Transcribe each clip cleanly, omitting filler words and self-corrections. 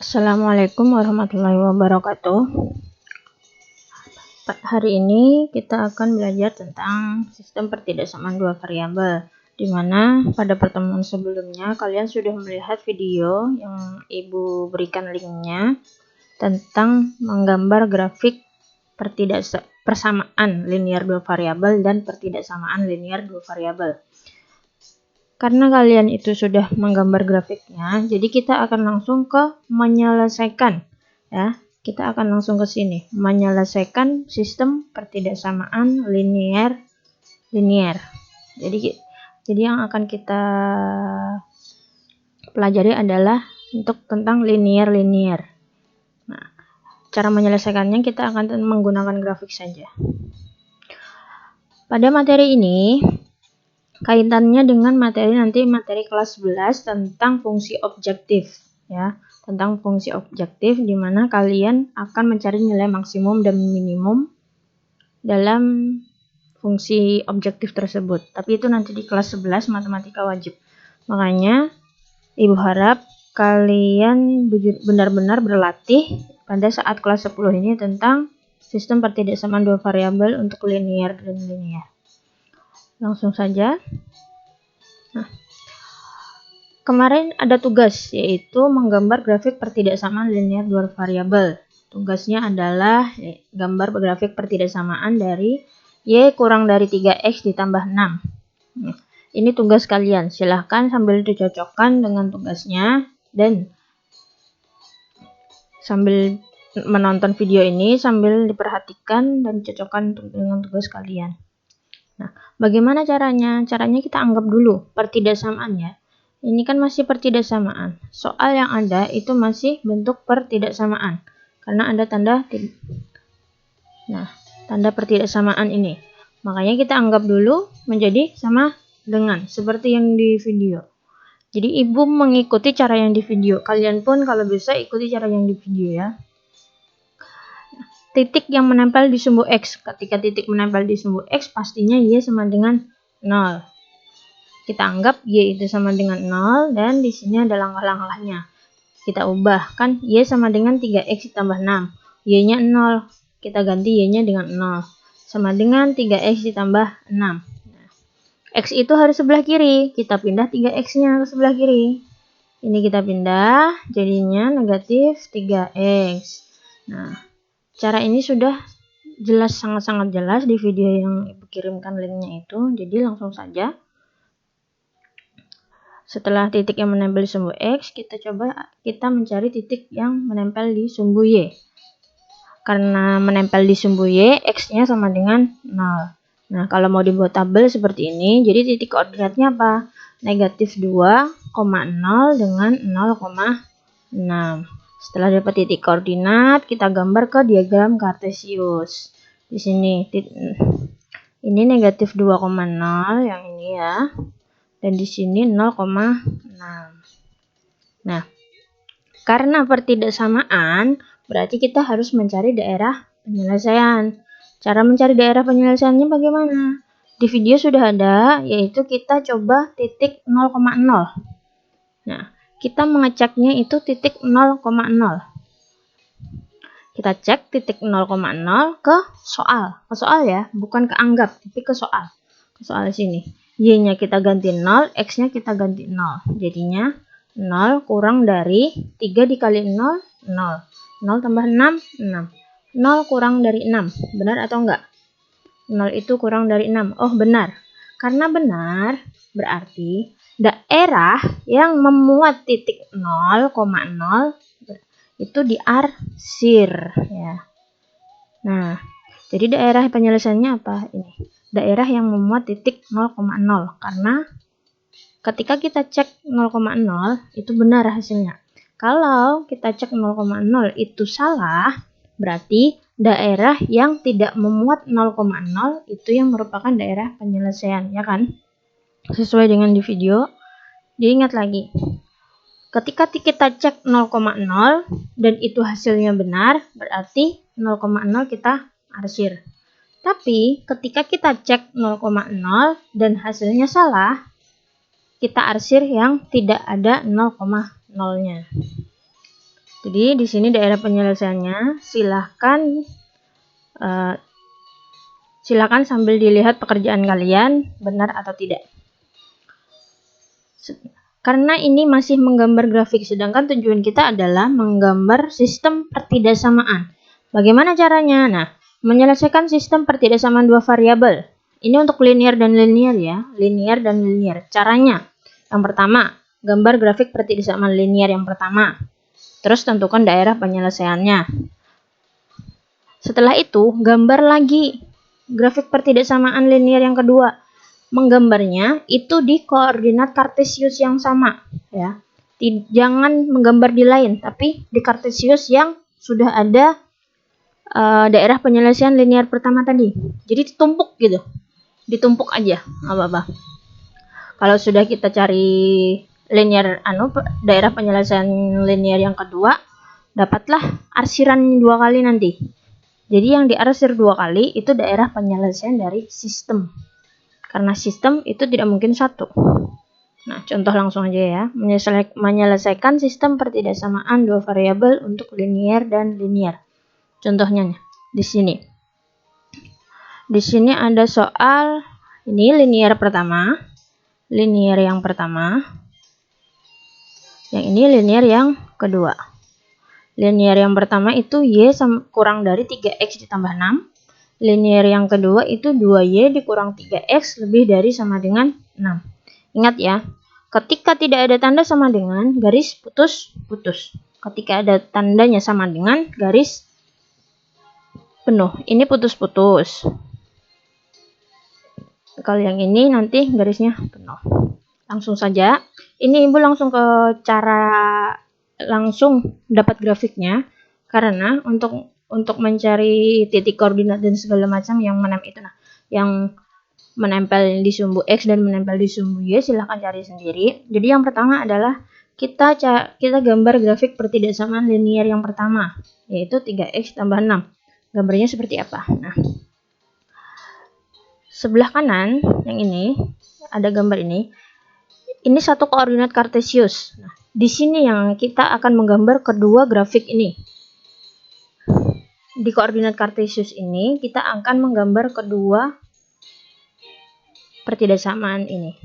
Assalamualaikum warahmatullahi wabarakatuh. Hari ini kita akan belajar tentang sistem pertidaksamaan dua variabel, di mana pada pertemuan sebelumnya kalian sudah melihat video yang Ibu berikan linknya tentang menggambar grafik persamaan linear dua variabel dan pertidaksamaan linear dua variabel. Karena kalian itu sudah menggambar grafiknya, jadi kita akan langsung ke menyelesaikan, ya. Kita akan langsung ke sini, menyelesaikan sistem pertidaksamaan linear. Jadi yang akan kita pelajari adalah untuk tentang linear. Nah, cara menyelesaikannya kita akan menggunakan grafik saja. Pada materi ini kaitannya dengan materi kelas 11 tentang fungsi objektif, ya. Tentang fungsi objektif di mana kalian akan mencari nilai maksimum dan minimum dalam fungsi objektif tersebut. Tapi itu nanti di kelas 11 matematika wajib. Makanya Ibu harap kalian benar-benar berlatih pada saat kelas 10 ini tentang sistem pertidaksamaan dua variabel untuk linear dan linear. Langsung saja. Nah, kemarin ada tugas, yaitu menggambar grafik pertidaksamaan linear dua variabel. Tugasnya adalah gambar grafik pertidaksamaan dari Y kurang dari 3X ditambah 6. Ini tugas kalian. Silahkan sambil dicocokkan dengan tugasnya dan sambil menonton video ini sambil diperhatikan dan dicocokkan dengan tugas kalian. Nah, bagaimana caranya? Caranya kita anggap dulu pertidaksamaan, ya. Ini kan masih pertidaksamaan. Soal yang ada itu masih bentuk pertidaksamaan karena ada tanda pertidaksamaan ini. Makanya kita anggap dulu menjadi sama dengan seperti yang di video. Jadi Ibu mengikuti cara yang di video. Kalian pun kalau bisa ikuti cara yang di video, ya. Titik yang menempel di sumbu X. Ketika titik menempel di sumbu X, pastinya Y sama dengan 0. Kita anggap Y itu sama dengan 0, dan di sini ada langkah-langkahnya. Kita ubahkan Y sama dengan 3X ditambah 6. Y-nya 0. Kita ganti Y-nya dengan 0. Sama dengan 3X ditambah 6. Nah, X itu harus sebelah kiri. Kita pindah 3X-nya ke sebelah kiri. Ini kita pindah, jadinya negatif 3X. Nah, cara ini sudah jelas, sangat-sangat jelas di video yang Ibu kirimkan linknya itu. Jadi langsung saja. Setelah titik yang menempel di sumbu X, kita mencari titik yang menempel di sumbu Y. Karena menempel di sumbu Y, X-nya sama dengan 0. Nah, kalau mau dibuat tabel seperti ini, jadi titik koordinatnya apa? Negatif 2,0 dengan 0,6. Setelah dapat titik koordinat, kita gambar ke diagram kartesius. Di sini ini negatif 2,0 yang ini, ya. Dan di sini 0,6. Nah, karena pertidaksamaan, berarti kita harus mencari daerah penyelesaian. Cara mencari daerah penyelesaiannya bagaimana? Di video sudah ada, yaitu kita coba titik 0,0. Nah, kita mengeceknya itu titik 0,0. Kita cek titik 0,0 ke soal, ya, bukan ke anggap, tapi ke soal. Ke soal sini. Y-nya kita ganti 0, X-nya kita ganti 0. Jadinya 0 kurang dari 3 dikali 0, 0. 0 tambah 6, 6. 0 kurang dari 6. Benar atau enggak? 0 itu kurang dari 6. Oh, benar. Karena benar, berarti daerah yang memuat titik 0,0 itu diarsir, ya. Nah, jadi daerah penyelesaiannya apa? Ini daerah yang memuat titik 0,0, karena ketika kita cek 0,0 itu benar hasilnya. Kalau kita cek 0,0 itu salah, berarti daerah yang tidak memuat 0,0 itu yang merupakan daerah penyelesaian, ya kan? Sesuai dengan di video. Diingat lagi. Ketika kita cek 0,0 dan itu hasilnya benar, berarti 0,0 kita arsir. Tapi ketika kita cek 0,0 dan hasilnya salah, kita arsir yang tidak ada 0,0-nya. Jadi di sini daerah penyelesaiannya silakan sambil dilihat pekerjaan kalian benar atau tidak. Karena ini masih menggambar grafik, sedangkan tujuan kita adalah menggambar sistem pertidaksamaan. Bagaimana caranya? Nah, menyelesaikan sistem pertidaksamaan dua variabel. Ini untuk linear dan linear ya, linear dan linear. Caranya, yang pertama, gambar grafik pertidaksamaan linear yang pertama. Terus tentukan daerah penyelesaiannya. Setelah itu, gambar lagi grafik pertidaksamaan linear yang kedua. Menggambarnya itu di koordinat kartesius yang sama ya. Jangan menggambar di lain, tapi di kartesius yang sudah ada daerah penyelesaian linear pertama tadi. Jadi ditumpuk gitu. Ditumpuk aja, apa-apa. Kalau sudah kita cari linear daerah penyelesaian linear yang kedua, dapatlah arsiran 2 kali nanti. Jadi yang diarsir 2 kali itu daerah penyelesaian dari sistem. Karena sistem itu tidak mungkin satu. Nah, contoh langsung aja ya. Menyelesaikan sistem pertidaksamaan dua variabel untuk linear dan linear. Contohnya di sini. Di sini ada soal ini linear pertama, linear yang pertama. Yang ini linear yang kedua. Linear yang pertama itu y kurang dari 3x ditambah 6. Linear yang kedua itu 2y dikurang 3x lebih dari sama dengan 6. Ingat ya, ketika tidak ada tanda sama dengan, garis putus-putus. Ketika ada tandanya sama dengan, garis penuh. Ini putus-putus. Kalau yang ini nanti garisnya penuh. Langsung saja. Ini Ibu langsung ke cara langsung dapat grafiknya. Karena untuk mencari titik koordinat dan segala macam yang menempel di sumbu X dan menempel di sumbu Y, silahkan cari sendiri. Jadi yang pertama adalah kita gambar grafik pertidaksamaan linear yang pertama, yaitu 3x tambah 6. Gambarnya seperti apa? Nah, sebelah kanan yang ini ada gambar ini. Ini satu koordinat kartesius. Nah, di sini yang kita akan menggambar kedua grafik ini. Di koordinat kartesius ini kita akan menggambar kedua pertidaksamaan ini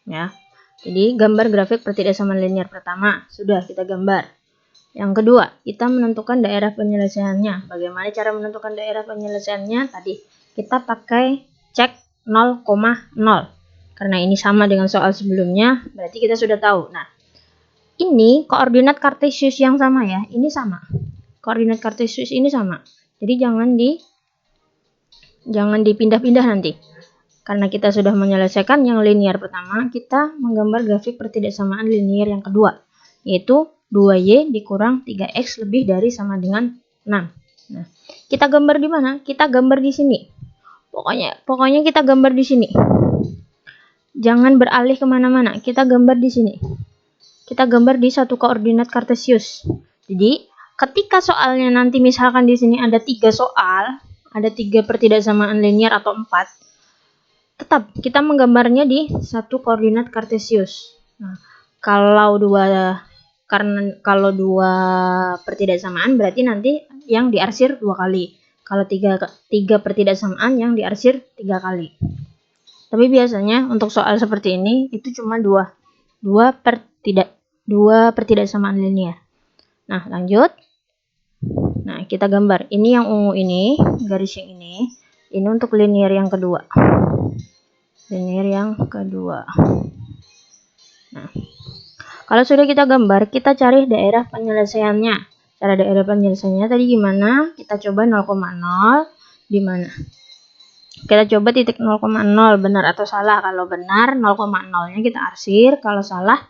ya. Jadi gambar grafik pertidaksamaan linear pertama sudah kita gambar. Yang kedua, kita menentukan daerah penyelesaiannya. Bagaimana cara menentukan daerah penyelesaiannya? Tadi kita pakai cek 0,0. Karena ini sama dengan soal sebelumnya, berarti kita sudah tahu. Nah, ini koordinat kartesius yang sama ya. Ini sama. Koordinat kartesius ini sama. Jadi jangan dipindah-pindah nanti. Karena kita sudah menyelesaikan yang linear pertama, kita menggambar grafik pertidaksamaan linear yang kedua, yaitu 2y dikurang 3x lebih dari sama dengan 6. Nah, kita gambar di mana? Kita gambar di sini. Pokoknya kita gambar di sini. Jangan beralih kemana-mana. Kita gambar di sini. Kita gambar di satu koordinat kartesius. Jadi ketika soalnya nanti misalkan di sini ada 3 soal, ada 3 pertidaksamaan linear atau 4, tetap kita menggambarnya di satu koordinat kartesius. Nah, kalau dua pertidaksamaan berarti nanti yang diarsir 2 kali. Kalau 3 pertidaksamaan yang diarsir 3 kali. Tapi biasanya untuk soal seperti ini itu cuma 2 pertidaksamaan linear. Nah, lanjut. Nah, kita gambar. Ini yang ungu ini, garis yang ini. Ini untuk linear yang kedua. Linear yang kedua. Nah, kalau sudah kita gambar, kita cari daerah penyelesaiannya. Cara daerah penyelesaiannya tadi gimana? Kita coba 0,0 di mana? Kita coba titik 0,0 benar atau salah. Kalau benar 0,0-nya kita arsir, kalau salah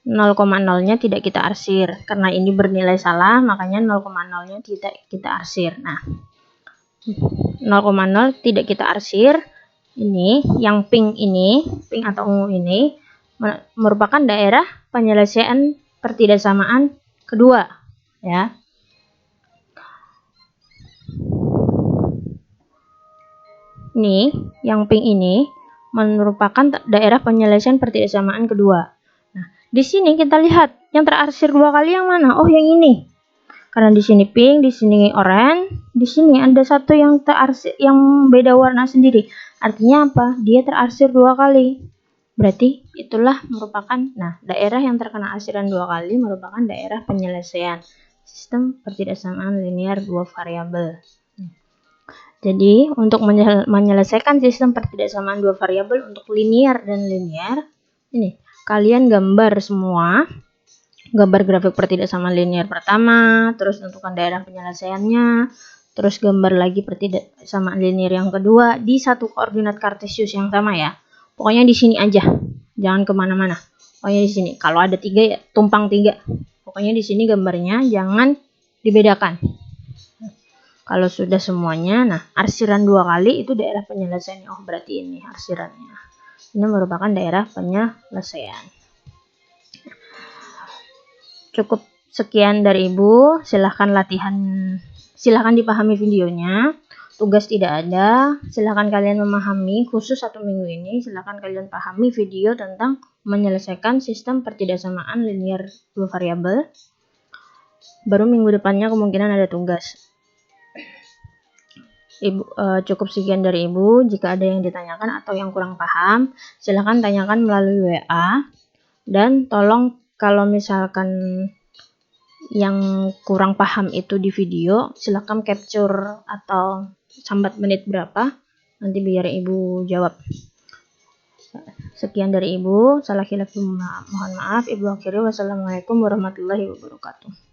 0,0-nya tidak kita arsir. Karena ini bernilai salah, makanya 0,0-nya tidak kita arsir. Nah, 0,0 tidak kita arsir. Ini yang pink atau ungu ini merupakan daerah penyelesaian pertidaksamaan kedua ya. Ini yang pink ini merupakan daerah penyelesaian pertidaksamaan kedua. Nah, Di sini kita lihat yang terarsir 2 kali yang mana? Oh, yang ini. Karena di sini pink, di sini oranye, di sini ada satu yang terarsir yang beda warna sendiri. Artinya apa? Dia terarsir 2 kali. Berarti itulah merupakan, daerah yang terkena arsiran 2 kali merupakan daerah penyelesaian sistem pertidaksamaan linear 2 variabel. Jadi, untuk menyelesaikan sistem pertidaksamaan 2 variabel untuk linear dan linear, ini kalian gambar semua. Gambar grafik pertidaksamaan linear pertama, terus tentukan daerah penyelesaiannya, terus gambar lagi pertidaksamaan linear yang kedua di satu koordinat kartesius yang sama ya. Pokoknya di sini aja, jangan kemana-mana. Pokoknya di sini. Kalau ada 3 ya tumpang 3. Pokoknya di sini gambarnya jangan dibedakan. Kalau sudah semuanya, arsiran 2 kali itu daerah penyelesaian. Oh, berarti ini arsirannya. Ini merupakan daerah penyelesaian. Cukup sekian dari Ibu. Silahkan dipahami videonya. Tugas tidak ada. Silahkan kalian memahami, khusus 1 minggu ini, silahkan kalian pahami video tentang menyelesaikan sistem pertidaksamaan linear 2 variabel. Baru minggu depannya kemungkinan ada tugas. Cukup sekian dari Ibu. Jika ada yang ditanyakan atau yang kurang paham, silahkan tanyakan melalui WA. Dan tolong kalau misalkan yang kurang paham itu di video, silahkan capture atau sambat menit berapa, nanti biar Ibu jawab. Sekian dari Ibu. Salah khilaf mohon maaf. Ibu akhiri. Wassalamualaikum warahmatullahi wabarakatuh.